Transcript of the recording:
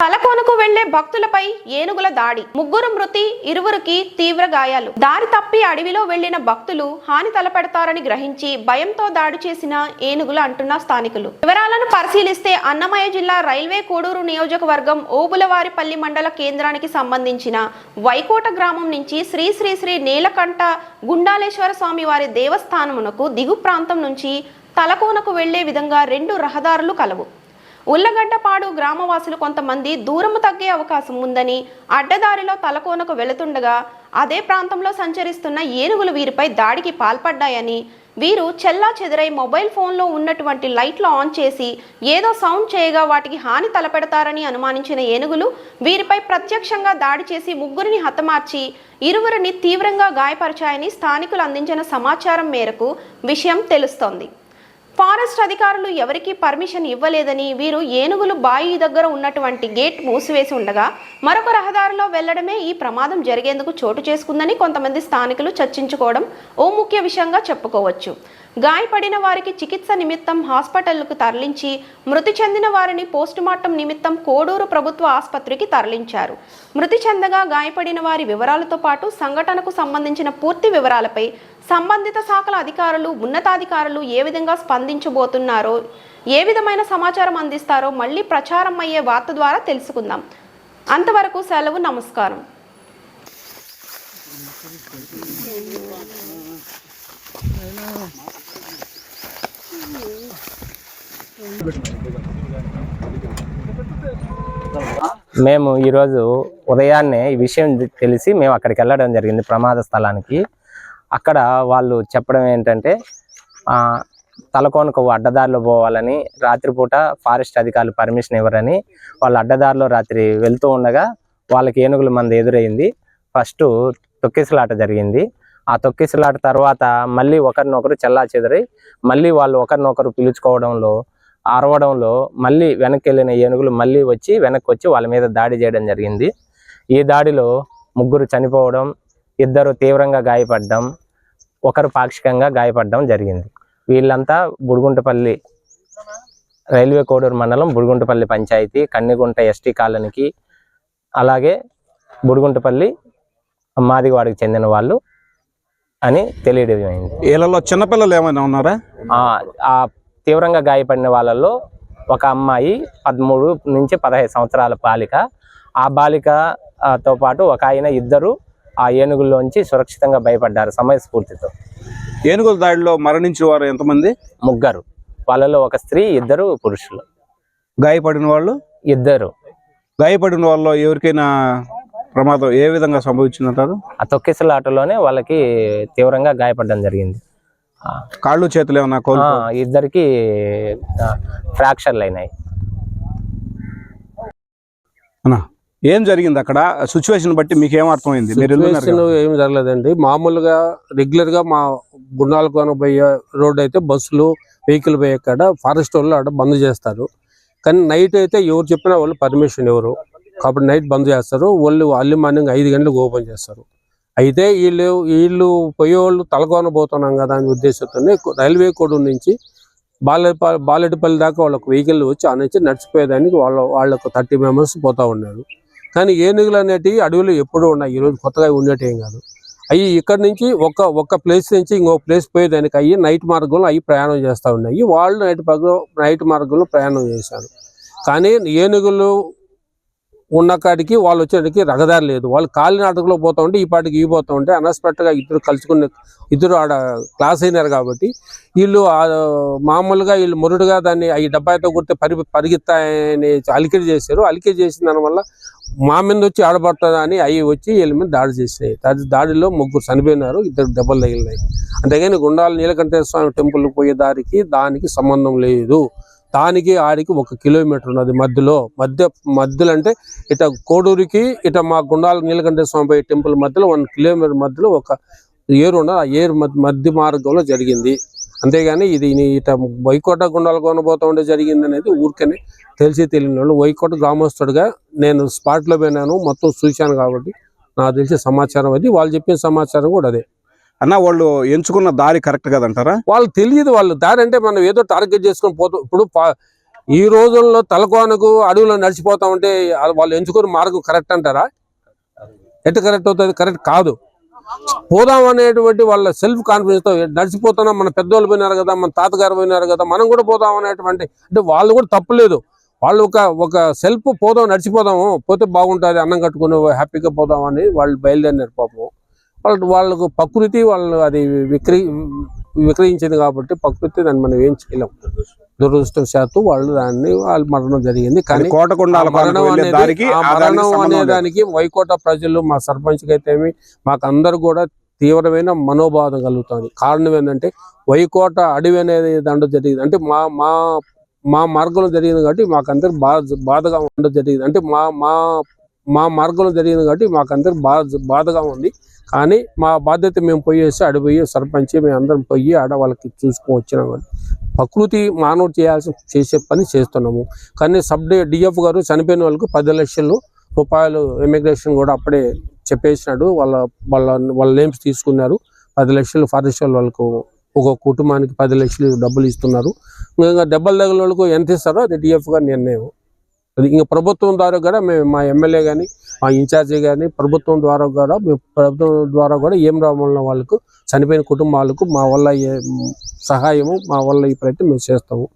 తలకోనకు వెళ్లే భక్తులపై ఏనుగుల దాడి, ముగ్గురు మృతి, ఇరువురికి తీవ్ర గాయాలు. దారి తప్పి అడవిలో వెళ్లిన భక్తులు హాని తలపెడతారని గ్రహించి భయంతో దాడి చేసిన ఏనుగులు అంటున్న స్థానికులు. వివరాలను పరిశీలిస్తే అన్నమయ్య జిల్లా రైల్వే కోడూరు నియోజకవర్గం ఓబులవారిపల్లి మండల కేంద్రానికి సంబంధించిన వైకోట గ్రామం నుంచి శ్రీ శ్రీ శ్రీ నీలకంఠ గుండాలేశ్వర స్వామి వారి దేవస్థానమునకు దిగు ప్రాంతం నుంచి తలకోనకు వెళ్లే విధంగా రెండు రహదారులు కలవు. ఉల్లగడ్డపాడు గ్రామవాసులు కొంతమంది దూరము తగ్గే అవకాశం ఉందని అడ్డదారిలో తలకోనకు వెళుతుండగా అదే ప్రాంతంలో సంచరిస్తున్న ఏనుగులు వీరిపై దాడికి పాల్పడ్డాయని, వీరు చెల్లా చెదరై మొబైల్ ఫోన్లో ఉన్నటువంటి లైట్లు ఆన్ చేసి ఏదో సౌండ్ చేయగా వాటికి హాని తలపెడతారని అనుమానించిన ఏనుగులు వీరిపై ప్రత్యక్షంగా దాడి చేసి ముగ్గురిని హతమార్చి ఇరువురిని తీవ్రంగా గాయపరిచాయని స్థానికులు అందించిన సమాచారం మేరకు విషయం తెలుస్తోంది. ఫారెస్ట్ అధికారులు ఎవరికీ పర్మిషన్ ఇవ్వలేదని, వీరు ఏనుగులు బాయి దగ్గర ఉన్నటువంటి గేట్ మూసివేసి ఉండగా మరొక రహదారిలో వెళ్లడమే ఈ ప్రమాదం జరిగేందుకు చోటు చేసుకుందని కొంతమంది స్థానికులు చర్చించుకోవడం ఓ ముఖ్య విషయంగా చెప్పుకోవచ్చు. గాయపడిన వారికి చికిత్స నిమిత్తం హాస్పిటల్కు తరలించి మృతి చెందిన వారిని పోస్టుమార్టం నిమిత్తం కోడూరు ప్రభుత్వ ఆసుపత్రికి తరలించారు. మృతి చెందగా గాయపడిన వారి వివరాలతో పాటు సంఘటనకు సంబంధించిన పూర్తి వివరాలపై సంబంధిత శాఖల అధికారులు, ఉన్నతాధికారులు ఏ విధంగా స్పందించబోతున్నారో, ఏ విధమైన సమాచారం అందిస్తారో మళ్ళీ ప్రచారం అయ్యే వార్త ద్వారా తెలుసుకుందాం. అంతవరకు సెలవు, నమస్కారం. మేము ఈరోజు ఉదయాన్నే ఈ విషయం తెలిసి మేము అక్కడికి వెళ్ళడం జరిగింది, ప్రమాద స్థలానికి. అక్కడ వాళ్ళు చెప్పడం ఏంటంటే తలకోనకు అడ్డదారిలో పోవాలని, రాత్రిపూట ఫారెస్ట్ అధికారులు పర్మిషన్ ఇవ్వరని వాళ్ళు అడ్డదారిలో రాత్రి వెళ్తూ ఉండగా వాళ్ళకి ఏనుగుల మంది ఎదురైంది. ఫస్ట్ తొక్కిసలాట జరిగింది. ఆ తొక్కిసలాట తర్వాత మళ్ళీ ఒకరినొకరు చెల్లా చెదరై మళ్ళీ వాళ్ళు ఒకరినొకరు పిలుచుకోవడంలో, అరవడంలో మళ్ళీ వెనక్కి వెళ్ళిన ఏనుగులు మళ్ళీ వెనక్కి వచ్చి వాళ్ళ మీద దాడి చేయడం జరిగింది. ఈ దాడిలో ముగ్గురు చనిపోవడం, ఇద్దరు తీవ్రంగా గాయపడడం, ఒకరు పాక్షికంగా గాయపడడం జరిగింది. వీళ్ళంతా బుడిగుంటపల్లి రైల్వే కోడూరు మండలం బుడిగుంటపల్లి పంచాయతీ కన్నిగుంట ఎస్టీ కాలనీకి, అలాగే బుడిగుంటపల్లి మాదిగవాడికి చెందిన వాళ్ళు అని తెలియడమైంది. వీళ్ళలో చిన్నపిల్లలు ఏమైనా ఉన్నారా? ఆ తీవ్రంగా గాయపడిన వాళ్ళలో ఒక అమ్మాయి 13 నుంచి 15 సంవత్సరాల బాలిక, ఆ బాలికతో పాటు ఒక ఆయన, ఇద్దరు ఆ ఏనుగుల్లోంచి సురక్షితంగా భయపడ్డారు సమయస్ఫూర్తితో. ఏనుగుల దాడిలో మరణించిన వారు ఎంతమంది? ముగ్గురు. వాళ్ళలో ఒక స్త్రీ, ఇద్దరు పురుషులు. గాయపడిన వాళ్ళు ఇద్దరు. గాయపడిన వాళ్ళలో ఎవరికైనా ప్రమాదం ఏ విధంగా సంభవించిందంటారు? ఆ తొక్కిసలాటలోనే వాళ్ళకి తీవ్రంగా గాయపడడం జరిగింది. కాళ్ళు చేతులు ఏమన్నా ఇద్దరికి ఫ్రాక్చర్లు అయినాయి. ఏం జరిగింది అక్కడ? సిచ్యువేషన్ బట్టి మీకు ఏం అర్థమైంది? ఏం జరగలేదండి. మామూలుగా రెగ్యులర్ గా మా గుండాలకోన పోయే రోడ్ అయితే బస్సులు, వెహికల్ పోయే కాడ ఫారెస్ట్ వాళ్ళు అక్కడ బంద్ చేస్తారు. కానీ నైట్ అయితే ఎవరు చెప్పినా వాళ్ళు పర్మిషన్ ఎవరు కాబట్టి నైట్ బంద్ చేస్తారు. వాళ్ళు అర్లీ మార్నింగ్ 5 గంటలకు ఓపెన్ చేస్తారు. అయితే వీళ్ళు పోయేవాళ్ళు తలకోన పోతున్నాం కదా అనే ఉద్దేశంతో రైల్వే కోడూరు నుంచి బాలెటిపల్లి దాకా వాళ్ళకు వెహికల్ వచ్చి ఆ నుంచి నడిచిపోయేదానికి వాళ్ళకు 30 మెంబర్స్ పోతా ఉన్నారు. కానీ ఏనుగులు అనేటివి అడవిలో ఎప్పుడూ ఉన్నాయి, ఈరోజు కొత్తగా ఉండేటేం కాదు. అవి ఇక్కడ నుంచి ఒక ప్లేస్ నుంచి ఇంకో ప్లేస్ పోయేదానికి అవి నైట్ మార్గంలో అవి ప్రయాణం చేస్తూ ఉన్నాయి. వాళ్ళు నైట్ మార్గంలో ప్రయాణం చేశారు. కానీ ఏనుగులు ఉన్న కాడికి వాళ్ళు వచ్చేటికి రహదారి లేదు. వాళ్ళు కాలినాటకలో పోతూ ఉంటే ఈ పాటికి ఇగిపోతూ ఉంటే అన్ఎక్స్పెక్టెడ్గా ఇద్దరు ఆడ క్లాస్ అయినారు. కాబట్టి వీళ్ళు మామూలుగా వీళ్ళు మురుడుగా దాన్ని అవి డబ్బాయితో కొడితే పరిగెత్తాయని అలికేజ్ చేశారు. అలికేజ్ చేసిన దానివల్ల మా మీద వచ్చి ఆడబడుతుందా అని అవి వచ్చి వీళ్ళ మీద దాడి చేసినాయి. దాడిలో ముగ్గురు చనిపోయినారు, 2 దెబ్బలు తగిలినాయి. అంతేగాని గుండాల నీలకంఠేశ్వర స్వామి టెంపుల్ పోయే దానికి సంబంధం లేదు. దానికి ఆడికి 1 కిలోమీటర్ ఉన్నది మధ్యలో అంటే ఇట కోడూరికి ఇట మా గుండాల నీలకంఠేశ్వర స్వామి పోయే టెంపుల్ మధ్యలో 1 కిలోమీటర్ మధ్యలో ఒక ఏరు ఉన్నది. ఆ ఏరు మధ్య మార్గంలో జరిగింది. అంతేగాని ఇది ఇట వైకోట గుండాలు కొనబోతా ఉండే జరిగింది అనేది ఊరికనే తెలియని వాళ్ళు. వైకోట గ్రామస్తుడిగా నేను స్పాట్లో పోయినాను, మొత్తం చూశాను. కాబట్టి నాకు తెలిసే సమాచారం అది, వాళ్ళు చెప్పిన సమాచారం కూడా అదే. అన్న వాళ్ళు ఎంచుకున్న దారి కరెక్ట్ కదంటారా? వాళ్ళు తెలియదు. వాళ్ళు దారి అంటే మనం ఏదో టార్గెట్ చేసుకొని పోతాం. ఇప్పుడు ఈ రోజుల్లో తలకోనకు అడవిలో నడిచిపోతా ఉంటే వాళ్ళు ఎంచుకునే మార్గం కరెక్ట్ అంటారా? ఎట్లా కరెక్ట్ అవుతుంది? కరెక్ట్ కాదు. పోదాం అనేటువంటి వాళ్ళ సెల్ఫ్ కాన్ఫిడెన్స్ తో నడిచిపోతున్నాం, మన పెద్దోళ్ళు పోయినారు కదా, మన తాతగారు పోయినారు కదా, మనం కూడా పోదాం అనేటువంటి, అంటే వాళ్ళు కూడా తప్పులేదు. వాళ్ళు ఒక సెల్ఫ్ పోదాం, నడిచిపోదాము, పోతే బాగుంటుంది, అన్నం కట్టుకుని హ్యాపీగా పోదాం అని వాళ్ళు బయలుదేరినారు. పాపం వాళ్ళకు ప్రకృతి వాళ్ళు అది విక్రయించింది కాబట్టి ప్రకృతి దాన్ని మనం ఏం చేయలేం. దురదృష్టవశాత్తు వాళ్ళు మరణం జరిగింది. కానీ మరణం అనేదానికి వైకోట ప్రజలు, మా సర్పంచ్కి అయితేమి, మాకు అందరు కూడా తీవ్రమైన మనోబాధం కలుగుతుంది. కారణం ఏంటంటే వైకోట అడవి అనేది దాంట్లో జరిగింది, అంటే మా మార్గంలో జరిగింది కాబట్టి మాకందరు బాధగా ఉండడం జరిగింది. అంటే మా మార్గంలో జరిగింది కాబట్టి మాకందరు బాధగా ఉంది. కానీ మా బాధ్యత మేము పోయేసి అడిపోయి సర్పంచ్ మేము అందరం పోయి వాళ్ళకి చూసుకొని వచ్చినాం. ప్రకృతి మానవుడు చేసే పని చేస్తున్నాము. కానీ డిఎఫ్ గారు చనిపోయిన వాళ్ళకు 10 లక్షల రూపాయలు ఇమిగ్రేషన్ కూడా అప్పుడే చెప్పేసినాడు. వాళ్ళ నేమ్స్ తీసుకున్నారు. 10 లక్షలు ఫారెస్ట్ వాళ్ళకు ఒక కుటుంబానికి 10 లక్షలు డబ్బులు ఇస్తున్నారు. ఇంకా దెబ్బలు తగిలిన వాళ్ళకు ఎంత ఇస్తారో అది డిఎఫ్ గారి నిర్ణయం. అది ఇంకా ప్రభుత్వం ద్వారా కూడా మేము, మా ఎమ్మెల్యే కానీ, మా ఇన్ఛార్జి కానీ, ప్రభుత్వం ద్వారా కూడా ఏం రావాలన్న వాళ్ళకు, చనిపోయిన కుటుంబాలకు మా వల్ల సహాయము, మా వల్ల ఈ ప్రయత్నం మేము చేస్తాము.